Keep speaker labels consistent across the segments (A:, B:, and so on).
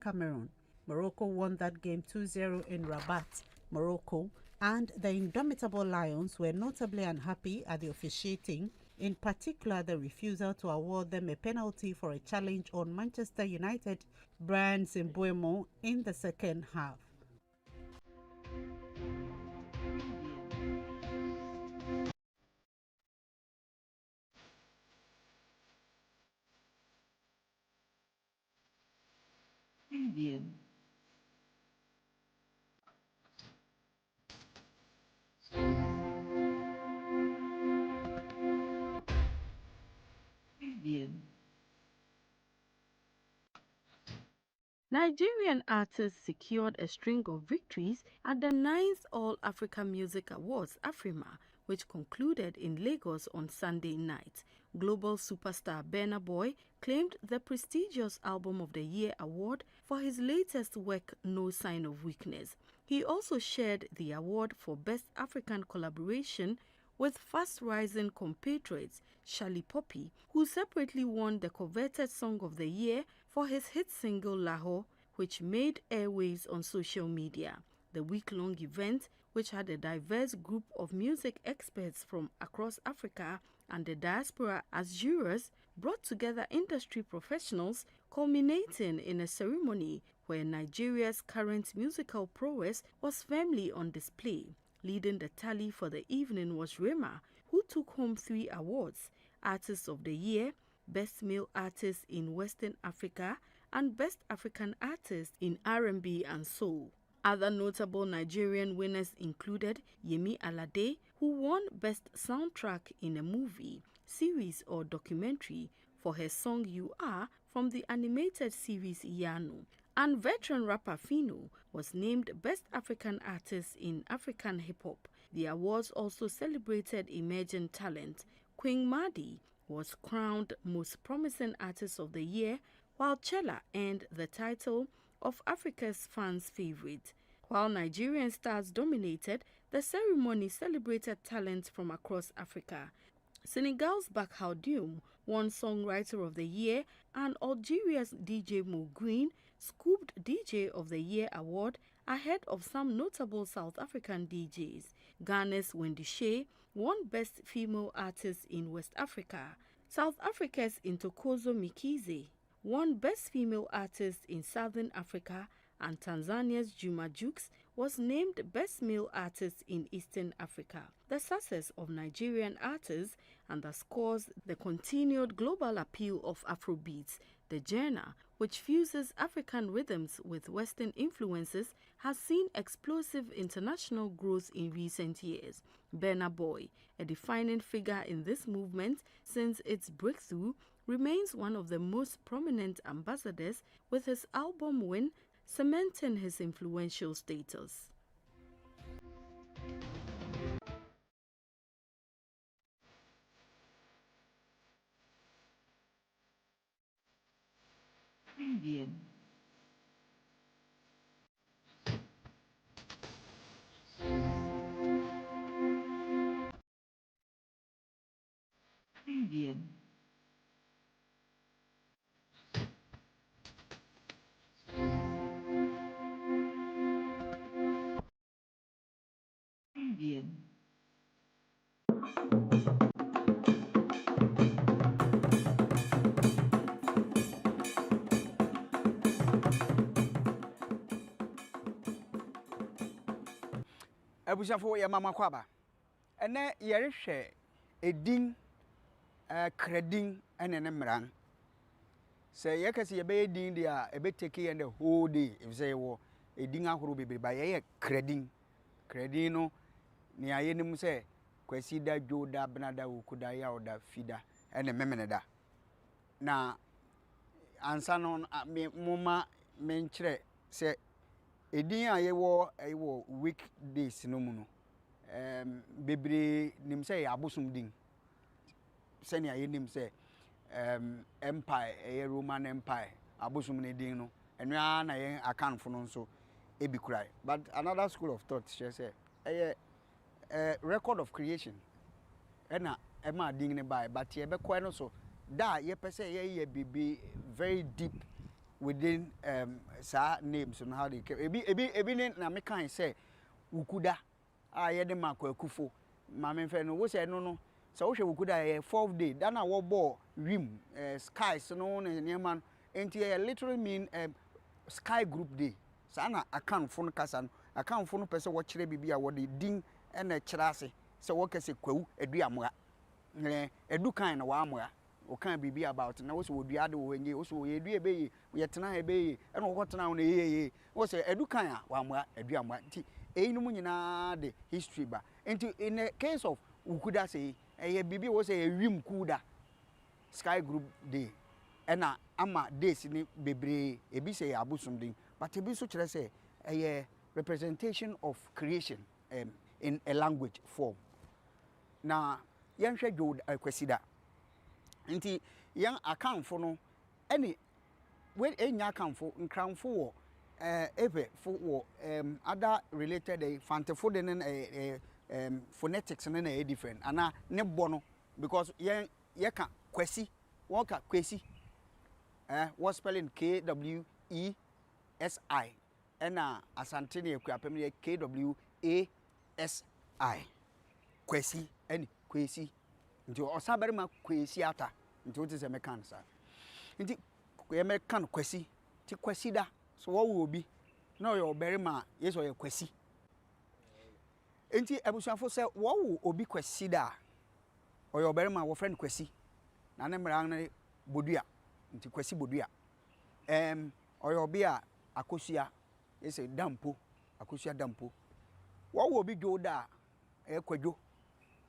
A: Cameroon. Morocco won that game 2-0 in Rabat, Morocco, and the indomitable Lions were notably unhappy at the officiating, in particular the refusal to award them a penalty for a challenge on Manchester United Bryan Mbeumo in the second half.
B: Indian. Indian.
C: Nigerian artists secured a string of victories at the 9th All Africa Music Awards (AFRIMA), which concluded in Lagos on Sunday night. Global superstar Burna Boy claimed the prestigious Album of the Year award for his latest work, No Sign of Weakness. He also shared the award for Best African Collaboration with fast-rising compatriots Charlie Poppy, who separately won the coveted Song of the Year for his hit single Lahore, which made airwaves on social media. The week-long event, which had a diverse group of music experts from across Africa and the diaspora as jurors, brought together industry professionals, culminating in a ceremony where Nigeria's current musical prowess was firmly on display. Leading the tally for the evening was Rema, who took home 3 awards: Artist of the Year, Best Male Artist in Western Africa, and Best African Artist in R&B and Soul. Other notable Nigerian winners included Yemi Alade, who won Best Soundtrack in a Movie, Series or Documentary for her song You Are from the animated series Yano, and veteran rapper Phyno was named Best African Artist in African Hip Hop. The awards also celebrated emerging talent. Queen Madi was crowned Most Promising Artist of the Year, while Chella earned the title of Africa's fans' favorite. While Nigerian stars dominated, the ceremony celebrated talent from across Africa. Senegal's Bakhau Dioum won Songwriter of the Year, and Algeria's DJ Mo Green scooped DJ of the Year award ahead of some notable South African DJs. Ghana's Wendy Shea won Best Female Artist in West Africa. South Africa's Ntokozo Mikize won Best Female Artist in Southern Africa, and Tanzania's Juma Jux was named Best Male Artist in Eastern Africa. The success of Nigerian artists underscores the continued global appeal of Afrobeats. The genre, which fuses African rhythms with Western influences, has seen explosive international growth in recent years. Burna Boy, a defining figure in this movement since its breakthrough, remains one of the most prominent ambassadors, with his album win cementing his influential status.
B: Indian. Indian. Indian.
D: Abusafo ya mama kwaba ene yerehwe edin kredin ene ne mran se yekase yebe edin dia ebe take ye the whole day if say wo edin ahoro bebe ba ye kredin no ni ayenim se kwasi da dwo da benada wokuda ya oda fida ene memene da na ansa no moma menkyere se edin ayewo weekdays no mu no bebre nim say abosum din se ni ayenim say empire Roman empire abosum ne din no eno na yen account no nso ebi kurai. But another school of thought she say record of creation ena ema din ne bai but ye be kwa no so da ye pese ye bibi very deep within sa names and how they ebi ne na me kan say wukuda a ye de makwaakufo ma me fe no wo say no so wo hwe wukuda ye 4th day da na wo ball rim skies no ne neman enti ye literally mean sky group day sa na akanfo no kasa no akanfo no pese wo kire bibia wo de din na kire ase se wo kase kwawu aduamoa edu kan na wa amoa o kan bibi about na wo so odua de wo enye wo so ye dua be ye ye tena he be ye e no wo tena wo na ye wo so edu kan a wa amoa aduamoa nti eyinum nyina de history ba nti in the case of wukuda say ye bibi wo say ewim kuda sky group day ena ama days ni bebre ebi say abusum din but ebi so kire say representation of creation in a language form na yanhwe dwo kwasida nti yan akanfo no ene we enya akanfo nkranfo wo ebe fo wo other related fantefo de ne phonetics ne na different ana ne bo no because ye ka kwasi won ka kwasi what spelling KWESI ena asante ne akuapem ne KWASI kwasi ene kwasi nti osabere ma kwasi ata nti wote se mekan sa nti ye mekan kwasi ti kwasi da so wo obi na yo obere ma yeso ye kwasi nti abusuafo se wo obi kwasi da oyo obere ma wo friend kwasi na ne mra ne bodua nti kwasi bodua oyo obi a akosua yese dampo akosua dampo wo obi dwoda kwadwo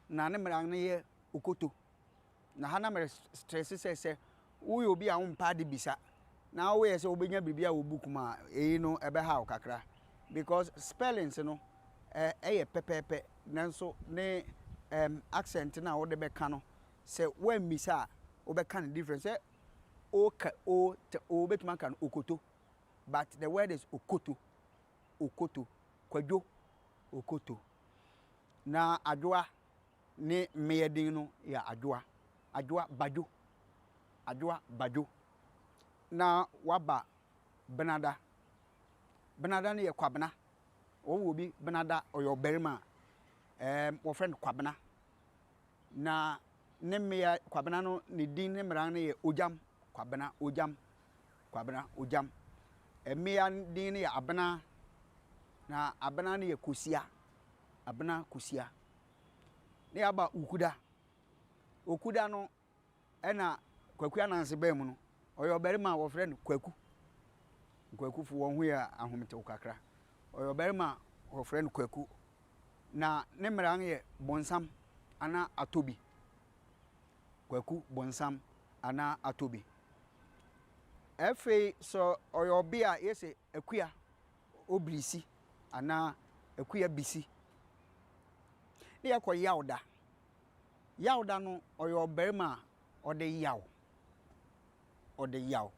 D: na ne mra ne ye okoto na hana mere stress se wo obi a wompa de bisa na wo yese obenya bibia wo book ma no ebe ha kakra because spellings no pepepe nanso ne accent na wo de be ka no se wan misa wo be kan difference say o betuma kan okoto but the word is okoto kwadwo okoto na adwoa ne meyedin no ya adwoa bajo na waba benada ne ye kwabena wo bi benada oyo berima wo friend kwabena na ne meya kwabena no ne din ne mran ne ye ojam kwabena ojam meya din ne ye abena na abena ne ye kosia ne aba okuda no ena kwaku ananse ba mu no oyo berima wo friend kwaku fu won hu ya ahomete kakra oyo berima wo friend kwaku na ne mran ye bonsam ana atobi kwaku bonsam ana atobi efe so oyo bia yese akua obrisi ana akua bisi ne yakoy yawda no oyo berima ode yaw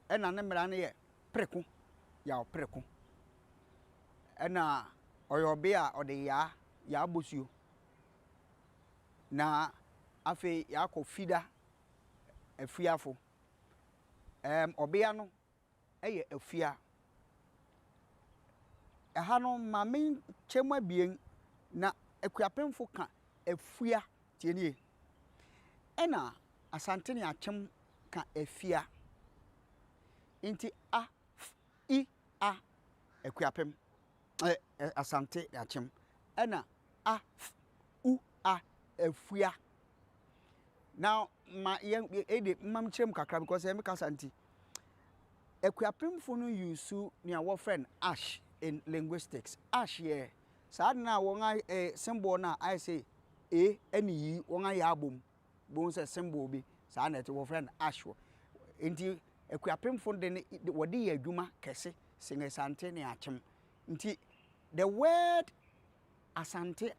D: ena ne mra ne ye preku ena oyo bia ode ya bosuo na afi yakọ fida afiafo obia no eye afia aha no mame chema bien na akuapemfo ka afia tienie ena asante ne achem ka afia inti akuapem asante achem ena afia now ma ede mam chrem kakra because em kasanti akuapemfo no use ne our friend ash in linguistics ash ye sad na won symbol na I say eni won ayabom bon say symbol bi sad na te our friend ash enti akuapemfo de wode ye adwuma kese singa sante ne achem nti the word asante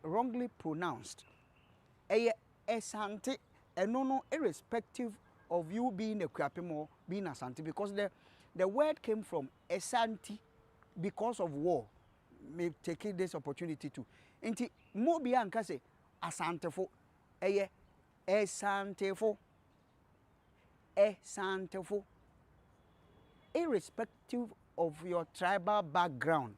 D: wrongly pronounced asante no irrespective of you being a Akuapem or being Asante because the word came from Asante because of war. May take this opportunity to inti mo bia anka say asantefo asantefo Santefo. Irrespective of your tribal background,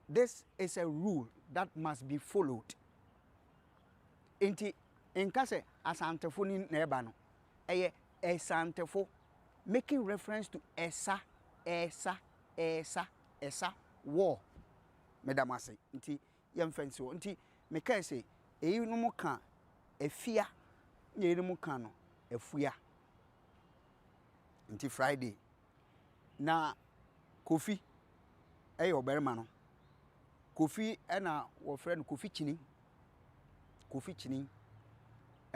D: this is a rule that must be followed. Inti inkase asantefo ni neba no eye esantefo, making reference to esa war medamase. Inti yemfensi wo inti meka say eyi no mo ka efia ye no mo ka no efuya. Inti Friday na Kofi oberima no Kofi na wo friend Kofi Chini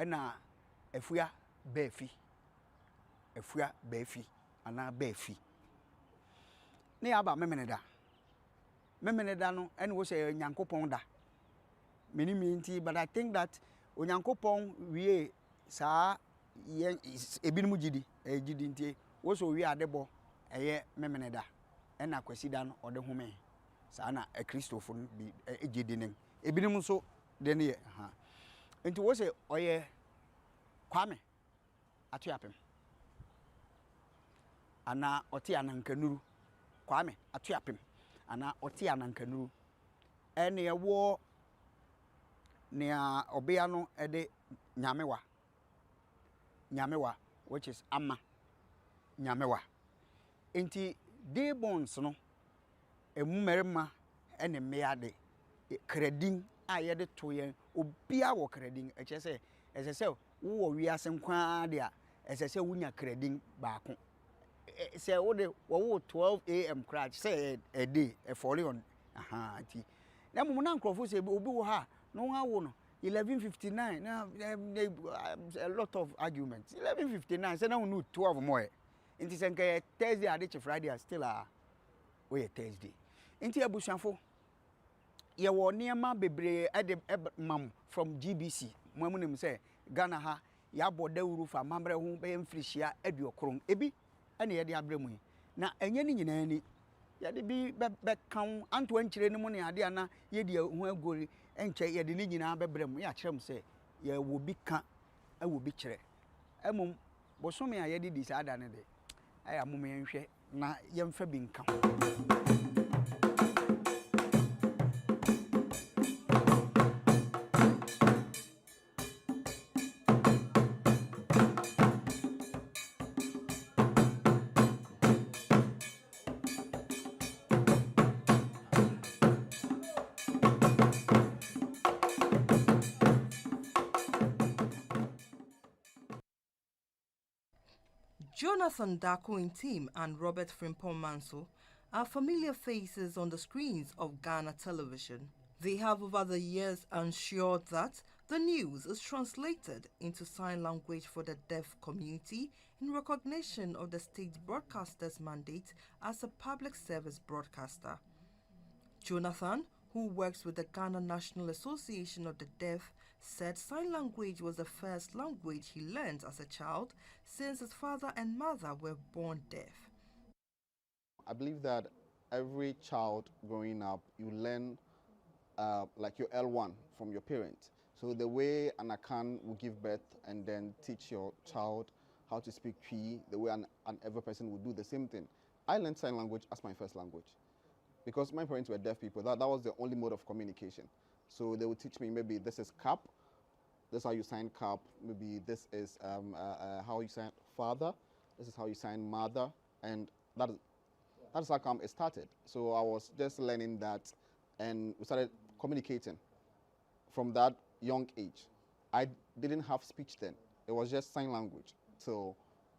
D: na efuya befi ana befi ne aba memeneda no ene wo say Nyankopon da meni nti, but I think that Onyankopon wie sa ye ebinum gidi nti wo so wie adebo eye memeneda ena kwasida no ode home sa na Kristofo bi egidi nen ebinum so de ne ha nti wo say oye Kwame Atuapem ana oti anankanuru Kwame Atuapem ana oti anankanuru ene ewo nea obia no ede Nyamewa which is Ama Nyamewa. Enti day bonds no emumerema ene meade kredin ayede toyen obia wo kredin echese esese wo wiase nkwa de a esese wunya kredin baako say wo 12 am crash say a day a folly on ti na mo na nkrofo say obi wo ha no ha wo no 11:59 na a lot of arguments 11:59 say na we need 12 more inti say nke Thursday ade Friday still we Thursday inti abusuafo ye wo niema bebre ade mam from GBC mo amunim say Ghana ha ya bodawuru fa mamre ho be mfirihia aduokron ebi ene ye de abremu na enye ni nyina ni ye de bi be kan anto ankyire ni mu ne ade ana ye de ho agori enche ye de ni nyina bebrem ya kyerem se ye wo bi ka wo bi kyere emum bosome a ye de di sa da ne de aya mum ye nhwe na ye mfa bi nka
E: Jonathan Darko-Ntim and Robert Frimpong Manso are familiar faces on the screens of Ghana television. They have over the years ensured that the news is translated into sign language for the deaf community in recognition of the state broadcaster's mandate as a public service broadcaster. Jonathan, who works with the Ghana National Association of the Deaf, said sign language was the first language he learned as a child since his father and mother were born deaf.
F: I believe that every child growing up, you learn like your L1 from your parents. So the way an Akan will give birth and then teach your child how to speak Twi, the way an every person would do the same thing. I learned sign language as my first language. Because my parents were deaf people, that was the only mode of communication. So they would teach me maybe this is cap, this is how you sign cap, maybe this is how you sign father, this is how you sign mother, and that's how come it started. So I was just learning that, and we started communicating from that young age. I didn't have speech then. It was just sign language. So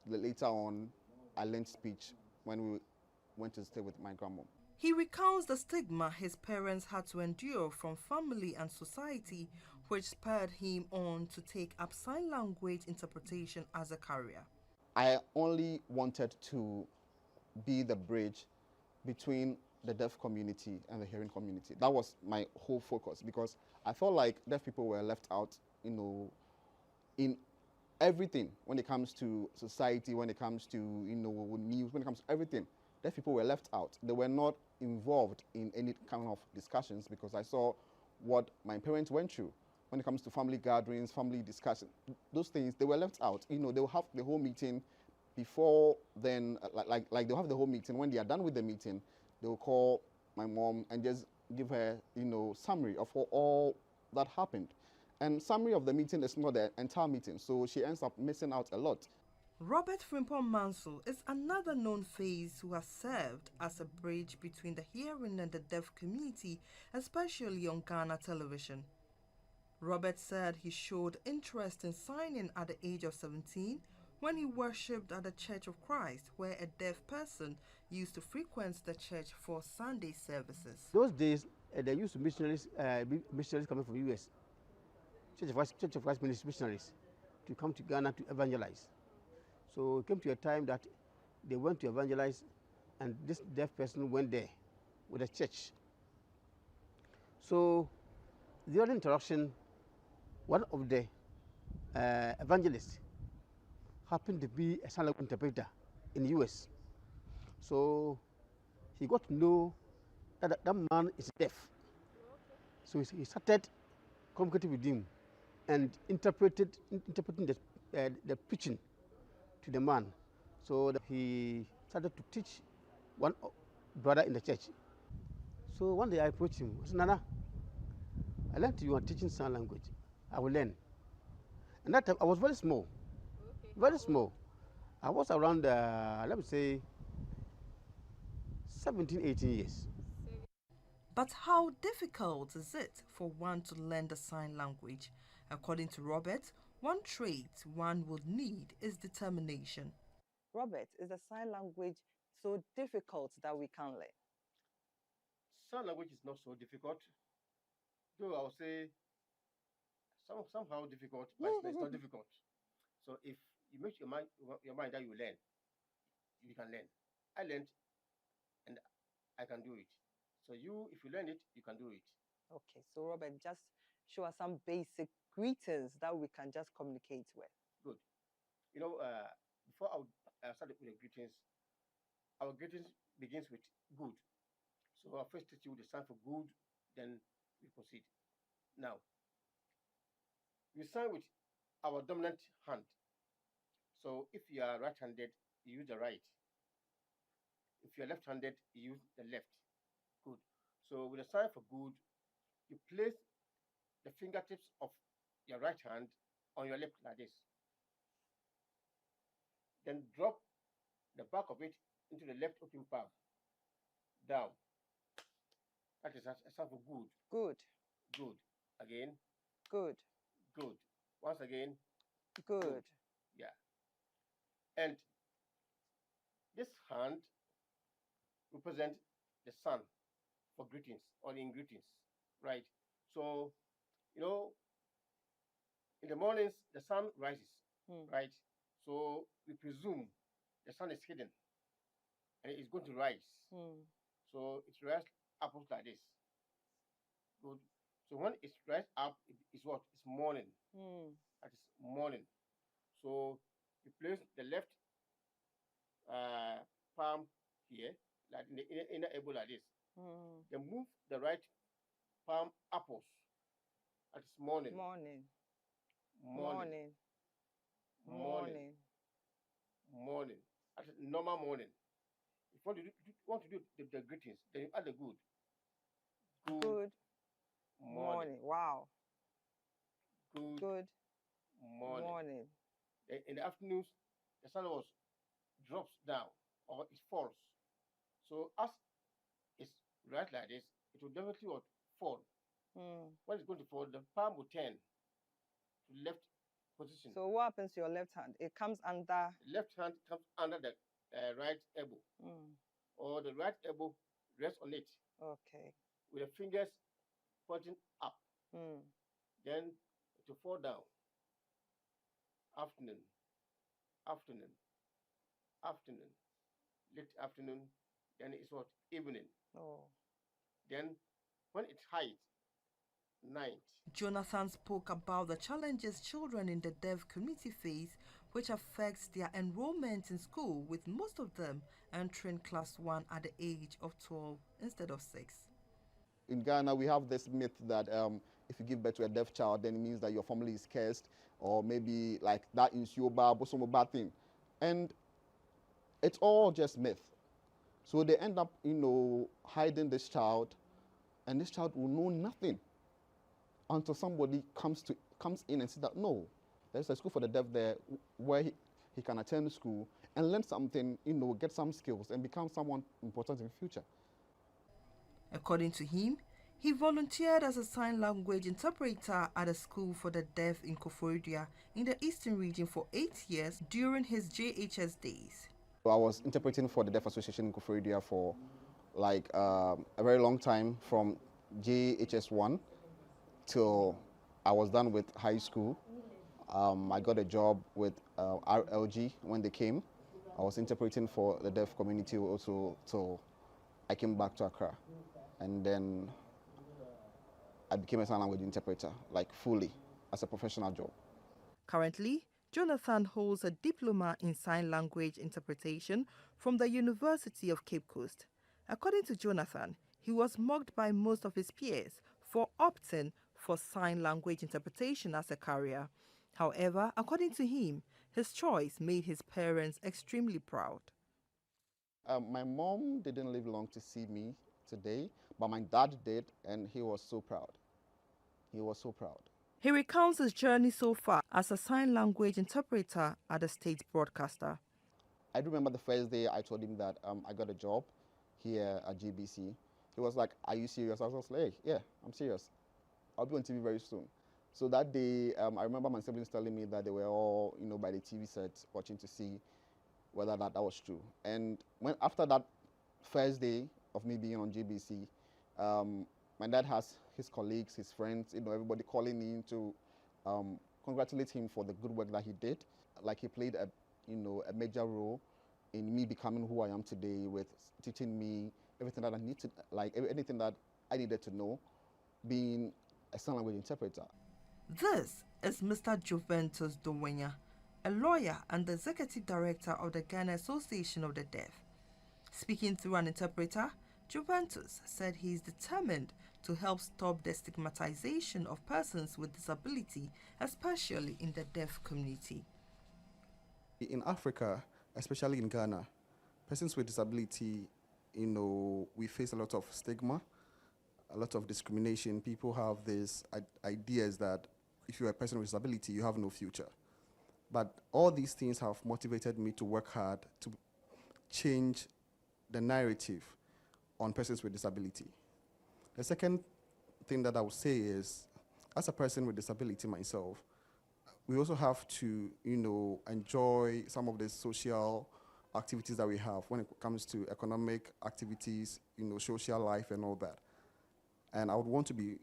F: later on, I learned speech when we went to stay with my grandmom.
E: He recounts the stigma his parents had to endure from family and society, which spurred him on to take up sign language interpretation as a career.
F: I only wanted to be the bridge between the deaf community and the hearing community. That was my whole focus, because I felt like deaf people were left out, in everything when it comes to society, when it comes to, news, when it comes to everything. Deaf people were left out. They were not involved in any kind of discussions, because I saw what my parents went through when it comes to family gatherings, family discussion, those things, they were left out. You know, they'll have the whole meeting before then, like they'll have the whole meeting. When they are done with the meeting, they'll call my mom and just give her, you know, summary of all that happened. And summary of the meeting is not the entire meeting, so she ends up missing out a lot.
E: Robert Frimpong Mansell is another known face who has served as a bridge between the hearing and the deaf community, especially on Ghana television. Robert said he showed interest in signing at the age of 17 when he worshipped at the Church of Christ, where a deaf person used to frequent the church for Sunday services.
G: Those days, they used missionaries coming from U.S., Church of Christ missionaries, to come to Ghana to evangelize. So it came to a time that they went to evangelize, and this deaf person went there with a church. So during the introduction, one of the evangelists happened to be a sign language interpreter in the US. So he got to know that that man is deaf. So he started communicating with him and interpreting the preaching to the man. So that he started to teach one brother in the church. So one day I approached him. I said, Nana, I learned you are teaching sign language. I will learn. And that time I was very small. Very small. I was around, let me say, 17, 18 years.
E: But how difficult is it for one to learn the sign language? According to Robert, one trait one would need is determination.
H: Robert, is the sign language so difficult that we can't learn?
I: Sign language is not so difficult, though I would say somehow difficult, but it's not difficult. So if you make your mind that you learn, you can learn. I learned, and I can do it. So if you learn it, you can do it.
H: Okay, so Robert, just show us some basic greetings that we can just communicate with.
I: Good. You know, before I start with the greetings, our greetings begins with good. So I'll first teach you the sign for good, then we proceed. Now, we sign with our dominant hand. So if you are right-handed, you use the right. If you're left-handed, you use the left. Good. So with the sign for good, you place the fingertips of your right hand on your lip like this. Then drop the back of it into the left open palm. Down. That is a sign for good.
H: Good.
I: Good. Again.
H: Good.
I: Good. Once again.
H: Good.
I: Yeah. And this hand represents the sun for greetings or in greetings, right? So, you know, in the mornings, the sun rises, right? So we presume the sun is hidden and it's going to rise. So it rises upwards like this. Good. So when it rises up, it's what? It's morning. That is morning. So you place the left palm here, like in the inner elbow like this. Then move the right palm upwards. That is morning.
H: Morning.
I: Morning.
H: Morning.
I: Morning. That is normal morning. If you want to do the greetings, then you add the good.
H: Good morning. Wow.
I: Good morning. In the afternoons, the sun drops down or it falls. So as it's right like this, it will definitely fall. When it's going to fall, the palm will turn to left position.
H: So what happens to your left hand? It comes under.
I: Left hand comes under the right elbow, or the right elbow rests on it.
H: Okay.
I: With the fingers pointing up. Then to fall down. Afternoon. Late afternoon. Then it's what? Evening. Then when it's height, night.
E: Jonathan spoke about the challenges children in the deaf community face, which affects their enrollment in school, with most of them entering class 1 at the age of 12 instead of 6.
F: in Ghana, we have this myth that if you give birth to a deaf child, then it means that your family is cursed, or maybe like that is your bad thing. And it's all just myth. So they end up, hiding this child, and this child will know nothing until somebody comes in and says that, no, there's a school for the deaf there where he can attend school and learn something, get some skills and become someone important in the future.
E: According to him, he volunteered as a sign language interpreter at a school for the deaf in Koforidua in the Eastern region for 8 years during his JHS days.
F: I was interpreting for the Deaf Association in Koforidua for like a very long time, from JHS 1 till I was done with high school. I got a job with RLG when they came. I was interpreting for the deaf community also till I came back to Accra. And then I became a sign language interpreter, like fully, as a professional job.
E: Currently, Jonathan holds a diploma in sign language interpretation from the University of Cape Coast. According to Jonathan, he was mocked by most of his peers for opting for sign language interpretation as a career. However, according to him, his choice made his parents extremely proud.
F: My mom didn't live long to see me today, but my dad did, and he was so proud. He was so proud.
E: He recounts his journey so far as a sign language interpreter at a state broadcaster.
F: I remember the first day I told him that I got a job here at GBC. He was like, "Are you serious?" I was like, "Hey, yeah, I'm serious. I'll be on TV very soon." So that day, I remember my siblings telling me that they were all, by the TV set watching to see whether that was true. And after that first day of me being on GBC, my dad has his colleagues, his friends, everybody calling in to congratulate him for the good work that he did. Like, he played a major role in me becoming who I am today, with teaching me everything that I need to, anything that I needed to know, being a sign language interpreter.
E: This is Mr. Juventus Dowenya, a lawyer and the executive director of the Ghana Association of the Deaf. Speaking through an interpreter, Juventus said he is determined to help stop the stigmatization of persons with disability, especially in the deaf community.
F: In Africa, especially in Ghana, persons with disability, we face a lot of stigma, a lot of discrimination. People have these ideas that if you're a person with disability, you have no future. But all these things have motivated me to work hard to change the narrative on persons with disability. The second thing that I would say is, as a person with disability myself, we also have to, enjoy some of the social activities that we have when it comes to economic activities, social life and all that. And I would want to be,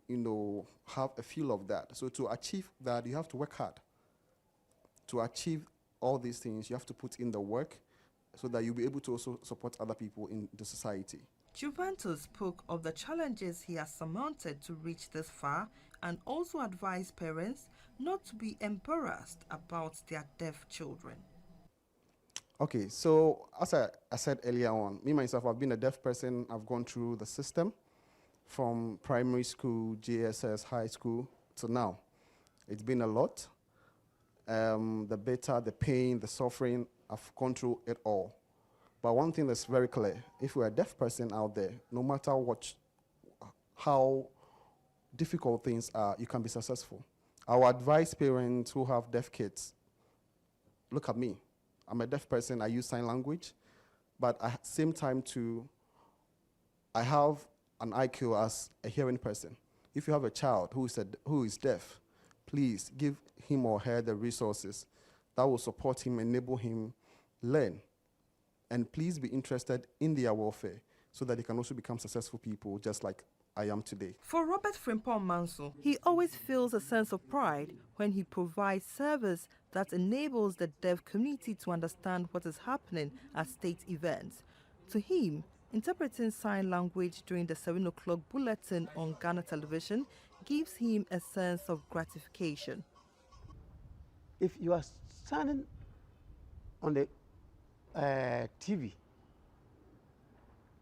F: have a feel of that. So to achieve that, you have to work hard. To achieve all these things, you have to put in the work so that you'll be able to also support other people in the society.
E: Juventus spoke of the challenges he has surmounted to reach this far, and also advised parents not to be embarrassed about their deaf children.
F: Okay, so as I said earlier on, me myself, I've been a deaf person. I've gone through the system from primary school, JSS, high school, to now. It's been a lot. The bitter, the pain, the suffering, I've gone through it all. But one thing that's very clear, if you're a deaf person out there, no matter how difficult things are, you can be successful. I would advise parents who have deaf kids, look at me. I'm a deaf person, I use sign language, but at the same time too, I have an IQ as a hearing person. If you have a child who is deaf, please give him or her the resources that will support him, enable him, learn. And please be interested in their welfare so that they can also become successful people just like I am today.
E: For Robert Frimpong Manso, he always feels a sense of pride when he provides service that enables the deaf community to understand what is happening at state events. To him, interpreting sign language during the 7 o'clock bulletin on Ghana television gives him a sense of gratification.
G: If you are standing on the TV,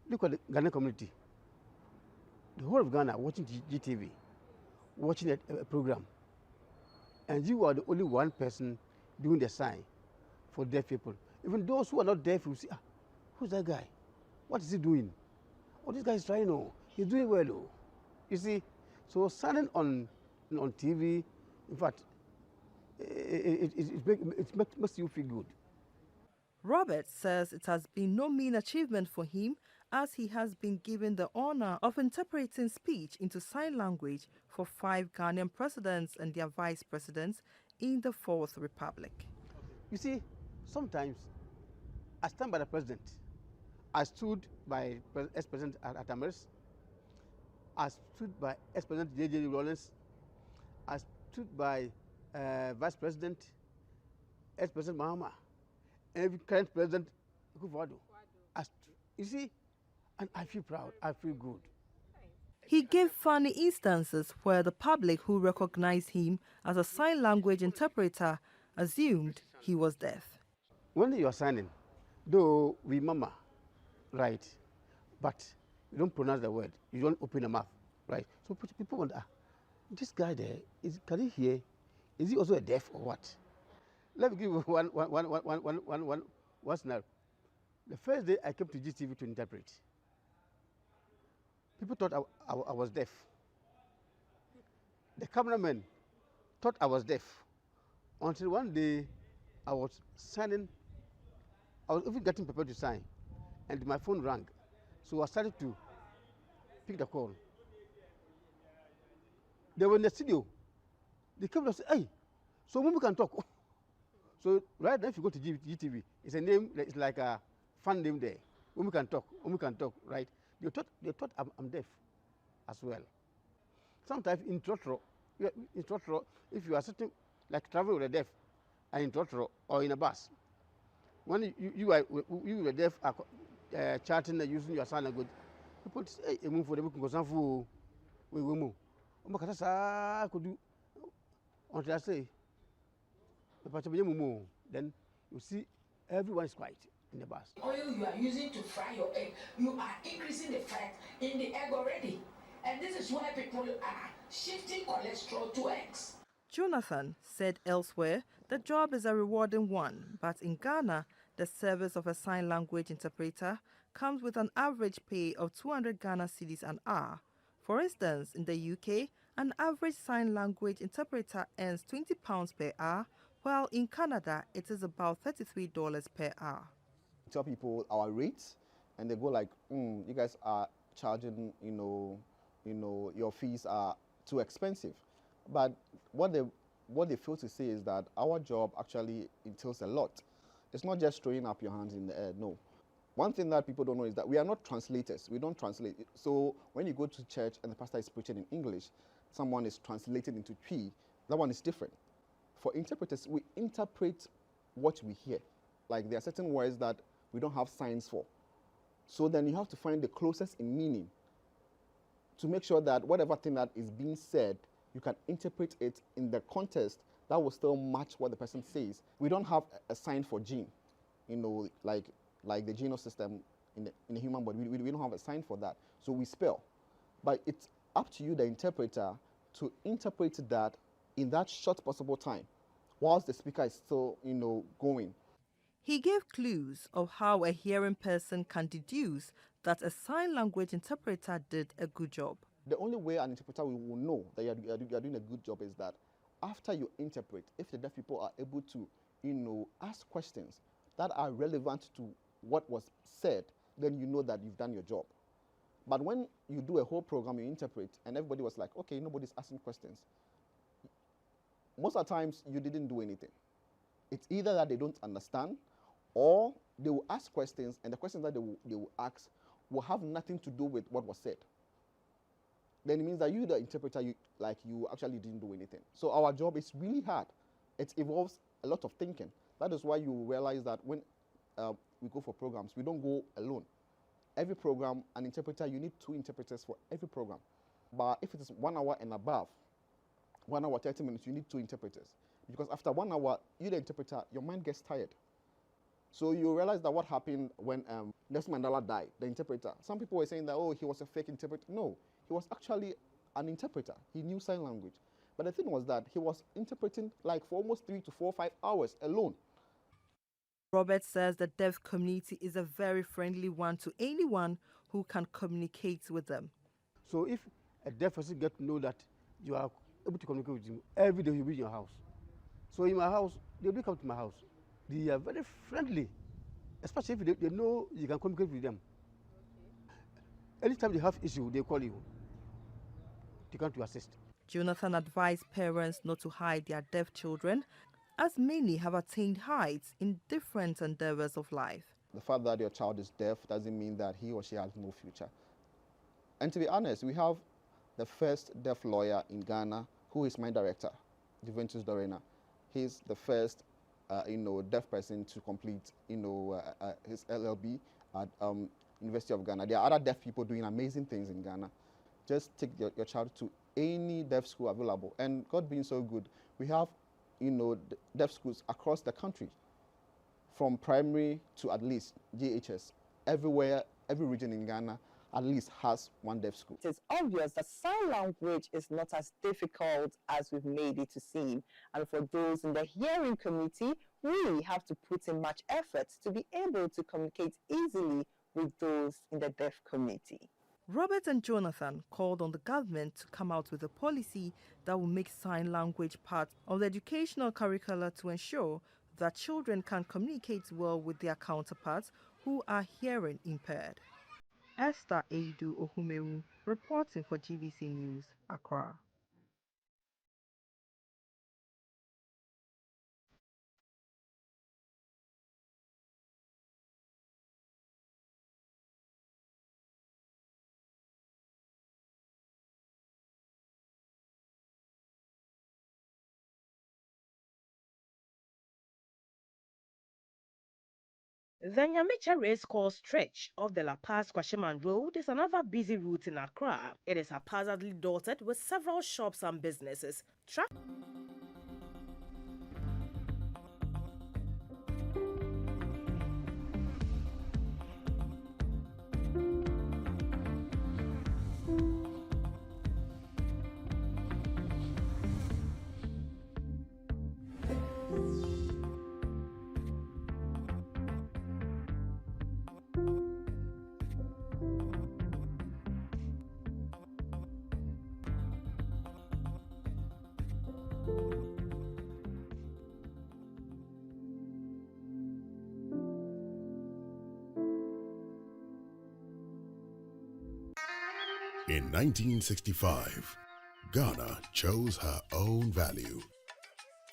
G: look at the Ghana community. the whole of Ghana watching GTV, watching a program, and you are the only one person doing the sign for deaf people. Even those who are not deaf will say, ah, who's that guy? What is he doing? Oh, this guy is trying, oh, he's doing well, oh. You see, so signing on TV, in fact, it makes you feel good.
E: Robert says it has been no mean achievement for him, as he has been given the honor of interpreting speech into sign language for 5 Ghanaian presidents and their vice presidents in the Fourth Republic.
G: You see, sometimes I stand by the president. I stood by ex-president Atamaris. I stood by ex-president J.J. Rawlings. I stood by vice president, ex-president Mahama, and current president Akufo-Addo. You see, and I feel proud. I feel good.
E: He gave funny instances where the public who recognized him as a sign language interpreter assumed he was deaf.
G: When you are signing, though we mama, right, but you don't pronounce the word, you don't open the mouth, right? So people wonder, this guy there, can he hear? Is he also a deaf or what? Let me give you one scenario. The first day I came to GTV to interpret, people thought I was deaf. The cameraman thought I was deaf. Until one day I was signing, I was even getting prepared to sign, and my phone rang. So I started to pick the call. They were in the studio. They came and said, hey, so when we can talk. So right now, if you go to GTV, it's a name, it's like a fun name there. When we can talk, right? They thought I'm deaf as well. Sometimes in Trotro, if you are sitting, like traveling with a deaf, and in Trotro or in a bus, when you were deaf, chatting and using your sign language, people say, hey, move for the book, we move. Could do until I say, then you see everyone is quiet in the bus.
J: Oil you are using to fry your egg, you are increasing the fat in the egg already. And this is why people are shifting cholesterol to eggs.
E: Jonathan said elsewhere the job is a rewarding one, but in Ghana, the service of a sign language interpreter comes with an average pay of 200 Ghana cedis an hour. For instance, in the UK, an average sign language interpreter earns £20 per hour, while in Canada, it is about $33 per hour.
F: Tell people our rates, and they go like, you guys are charging, your fees are too expensive. But what they fail to say is that our job actually entails a lot. It's not just throwing up your hands in the air, no. One thing that people don't know is that we are not translators. We don't translate. So when you go to church and the pastor is preaching in English, someone is translated into Twi, that one is different. For interpreters, we interpret what we hear. Like there are certain words that we don't have signs for. So then you have to find the closest in meaning to make sure that whatever thing that is being said, you can interpret it in the context that will still match what the person says. We don't have a sign for gene, like the genome system in the human body. We don't have a sign for that. So we spell. But it's up to you, the interpreter, to interpret that in that short possible time, whilst the speaker is still, going.
E: He gave clues of how a hearing person can deduce that a sign language interpreter did a good job.
F: The only way an interpreter will know that you are doing a good job is that after you interpret, if the deaf people are able to, ask questions that are relevant to what was said, then you know that you've done your job. But when you do a whole program, you interpret, and everybody was like, okay, nobody's asking questions. Most of the times, you didn't do anything. It's either that they don't understand, or they will ask questions, and the questions that they will ask will have nothing to do with what was said. Then it means that you, the interpreter, you actually didn't do anything. So our job is really hard. It involves a lot of thinking. That is why you realize that when we go for programs, we don't go alone. Every program, an interpreter, you need 2 interpreters for every program. But if it is 1 hour and above, 1 hour, 30 minutes, you need 2 interpreters. Because after 1 hour, you, the interpreter, your mind gets tired. So you realize that what happened when Nelson Mandela died, the interpreter. Some people were saying that, oh, he was a fake interpreter. No, he was actually an interpreter. He knew sign language. But the thing was that he was interpreting like for almost 3 to 4, 5 hours alone.
E: Robert says the deaf community is a very friendly one to anyone who can communicate with them.
G: So if a deaf person gets to know that you are able to communicate with him, every day he'll be in your house. So in my house, they do come to my house. They are very friendly, especially if they know you can communicate with them. Anytime they have issue, they call you to come to assist.
E: Jonathan advised parents not to hide their deaf children, as many have attained heights in different endeavors of life.
F: The fact that your child is deaf doesn't mean that he or she has no future. And to be honest, we have the first deaf lawyer in Ghana, who is my director, Juventus Dorena. He's the first, deaf person to complete, his LLB at University of Ghana. There are other deaf people doing amazing things in Ghana. Just take your child to any deaf school available. And God being so good, we have, deaf schools across the country, from primary to at least JHS. Everywhere, every region in Ghana at least has one deaf school.
H: It is obvious that sign language is not as difficult as we've made it to seem. And for those in the hearing community, we have to put in much effort to be able to communicate easily with those in the deaf community.
E: Robert and Jonathan called on the government to come out with a policy that will make sign language part of the educational curricula to ensure that children can communicate well with their counterparts who are hearing impaired. Esther Eidu Ohumewu, reporting for GBC News, Accra.
K: The Nyamicha Racecourse stretch of the La Paz-Kwashiman Road is another busy route in Accra. It is haphazardly dotted with several shops and businesses.
L: In 1965, Ghana chose her own value.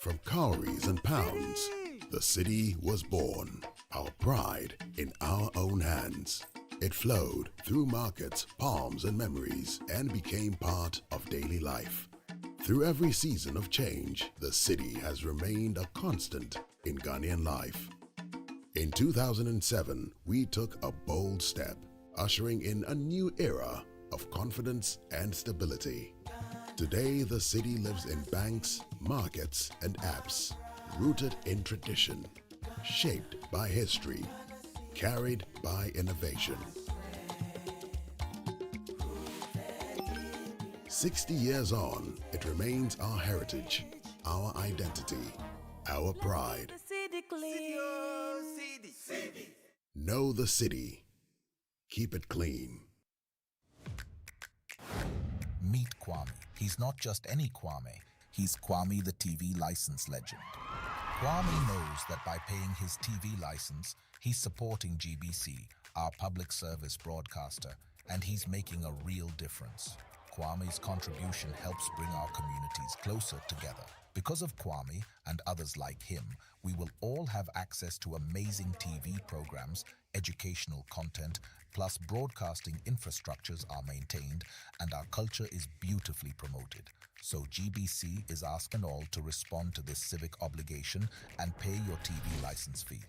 L: From cowries and pounds, the city was born. Our pride in our own hands. It flowed through markets, palms, and memories, and became part of daily life. Through every season of change, the city has remained a constant in Ghanaian life. In 2007, we took a bold step, ushering in a new era of confidence and stability. Today, the city lives in banks, markets, and apps, rooted in tradition, shaped by history, carried by innovation. 60 years on, it remains our heritage, our identity, our pride. Know the city. Keep it clean.
M: Meet Kwame. He's not just any Kwame. He's Kwame the TV license legend. Kwame knows that by paying his TV license, he's supporting GBC, our public service broadcaster, and he's making a real difference. Kwame's contribution helps bring our communities closer together. Because of Kwame and others like him, we will all have access to amazing TV programs, educational content, plus broadcasting infrastructures are maintained and our culture is beautifully promoted. So GBC is asking all to respond to this civic obligation and pay your TV license fee.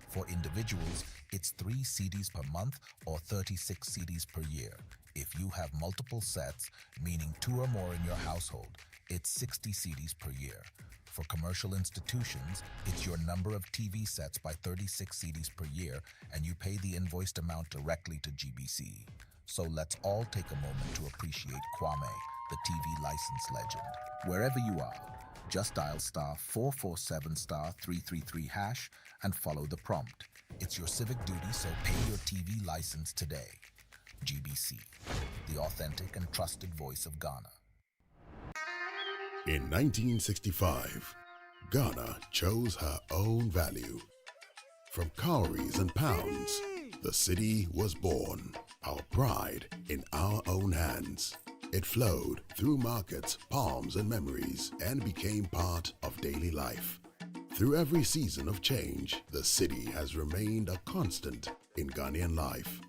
M: For individuals, it's 3 CDs per month or 36 CDs per year. If you have multiple sets, meaning 2 or more in your household, it's 60 cedis per year. For commercial institutions, it's your number of TV sets by 36 cedis per year, and you pay the invoiced amount directly to GBC. So let's all take a moment to appreciate Kwame, the TV license legend. Wherever you are, just dial *447*333# and follow the prompt. It's your civic duty, so pay your TV license today. GBC, the authentic and trusted voice of Ghana.
L: In 1965, Ghana chose her own value. From cowries and pounds, the city was born, our pride in our own hands. It flowed through markets, palms, and memories, and became part of daily life. Through every season of change, the city has remained a constant in Ghanaian life.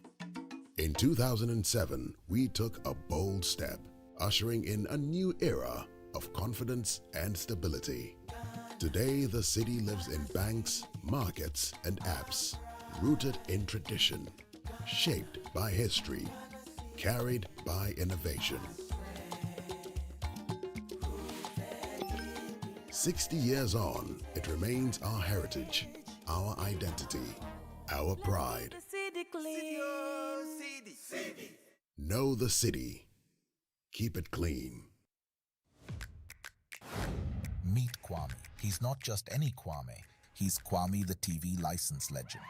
L: In 2007, we took a bold step, ushering in a new era of confidence and stability. Today, the city lives in banks, markets, and apps, rooted in tradition, shaped by history, carried by innovation. 60 years on, it remains our heritage, our identity, our pride. Know the city. Keep it clean.
M: Meet Kwame. He's not just any Kwame. He's Kwame the TV license legend.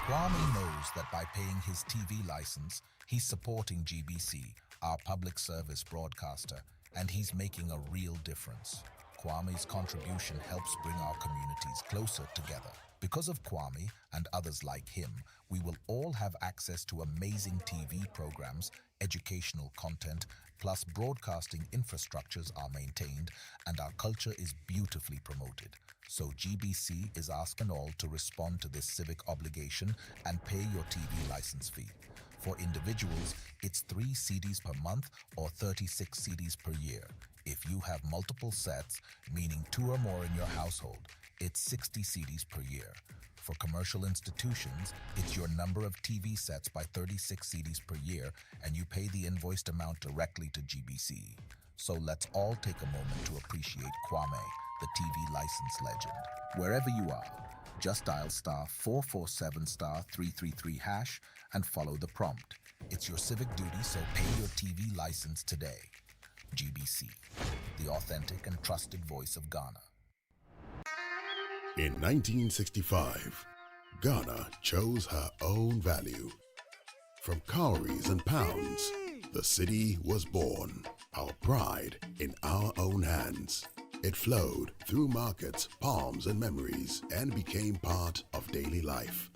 M: Kwame knows that by paying his TV license, he's supporting GBC, our public service broadcaster, and he's making a real difference. Kwame's contribution helps bring our communities closer together. Because of Kwame and others like him, we will all have access to amazing TV programs, educational content, plus broadcasting infrastructures are maintained, and our culture is beautifully promoted. So GBC is asking all to respond to this civic obligation and pay your TV license fee. For individuals, it's 3 cedis per month or 36 cedis per year. If you have multiple sets, meaning 2 or more in your household, it's 60 cedis per year. For commercial institutions, it's your number of TV sets by 36 cedis per year, and you pay the invoiced amount directly to GBC. So let's all take a moment to appreciate Kwame, the TV license legend. Wherever you are, just dial *447*333# and follow the prompt. It's your civic duty, so pay your TV license today. GBC, the authentic and trusted voice of Ghana.
L: In 1965, Ghana chose her own value. From cowries and pounds, the city was born, our pride in our own hands. It flowed through markets, palms, and memories, and became part of daily life.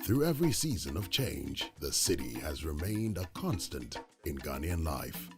L: Through every season of change, the city has remained a constant in Ghanaian life.